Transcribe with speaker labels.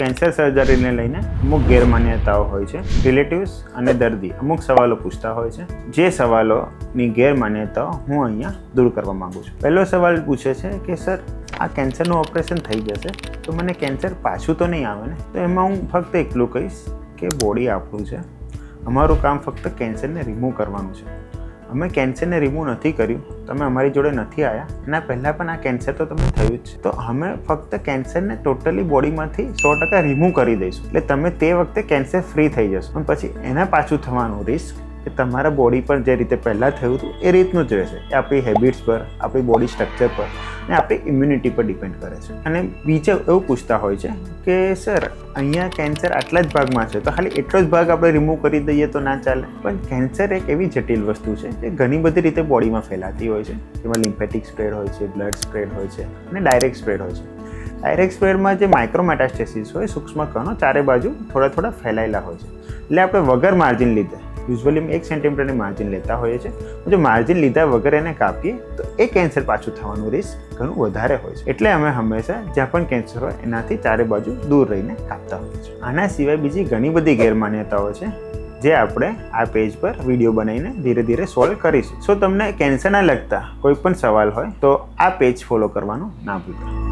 Speaker 1: Cancer સર્જરીને લઈને અમુક ગેરમાન્યતાઓ હોય છે. રિલેટિવ્સ અને દર્દી અમુક સવાલો પૂછતા હોય છે. જે સવાલોની ગેરમાન્યતાઓ હું અહીંયા દૂર કરવા માંગુ છું. પહેલો સવાલ પૂછે છે કે સર, આ કેન્સરનું ઓપરેશન થઈ જશે તો મને કેન્સર પાછું તો નહીં આવે ને? તો એમાં હું ફક્ત એટલું કહીશ કે બોડી આપણું છે, અમારું કામ ફક્ત કેન્સરને રિમૂવ કરવાનું છે. અમે કેન્સરને રિમૂવ નથી કર્યું, તમે અમારી જોડે નથી આવ્યા, એના પહેલાં પણ આ કેન્સર તો તમને થયું જ છે. તો અમે ફક્ત કેન્સરને ટોટલી બોડીમાંથી 100% રિમૂવ કરી દઈશું. એટલે તમે તે વખતે કેન્સર ફ્રી થઈ જશો. પણ પછી એના પાછું થવાનું રિસ્ક કે તમારા બોડી પર જે રીતે પહેલાં થયું હતું એ રીતનું જ રહેશે. એ આપણી હેબિટ્સ પર, આપણી બોડી સ્ટ્રક્ચર પર અને આપણી ઇમ્યુનિટી પર ડિપેન્ડ કરે છે. અને બીજું એવું પૂછતા હોય છે કે સર, અહીંયા કેન્સર આટલા જ ભાગમાં છે તો ખાલી એટલો જ ભાગ આપણે રિમૂવ કરી દઈએ તો ના ચાલે? પણ કેન્સર એક એવી જટિલ વસ્તુ છે જે ઘણી બધી રીતે બોડીમાં ફેલાતી હોય છે. જેમાં લિમ્ફેટિક સ્પ્રેડ હોય છે, બ્લડ સ્પ્રેડ હોય છે અને ડાયરેક્ટ સ્પ્રેડ હોય છે. ડાયરેક્ટ સ્પ્રેડમાં જે માઇક્રોમેટાસ્ટેસિસ હોય, સૂક્ષ્મ કણો ચારે બાજુ થોડા ફેલાયેલા હોય છે. એટલે આપણે વગર માર્જિન લીધે, યુઝ્યુઅલી 1 સેન્ટીમીટરની માર્જિન લેતા હોઈએ છીએ. જો માર્જિન લીધા વગર એને કાપીએ તો એ કેન્સર પાછું થવાનું રિસ્ક ઘણું વધારે હોય છે. એટલે અમે હંમેશા જ્યાં પણ કેન્સર હોય એનાથી ચારે બાજુ દૂર રહીને કાપતા હોઈએ છીએ. આના સિવાય બીજી ઘણી બધી ગેરમાન્યતાઓ છે જે આપણે આ પેજ પર વિડીયો બનાવીને ધીરે ધીરે સોલ્વ કરીશું. તમને કેન્સરના લગતા કોઈ પણ સવાલ હોય તો આ પેજ ફોલો કરવાનું ના ભૂલતા.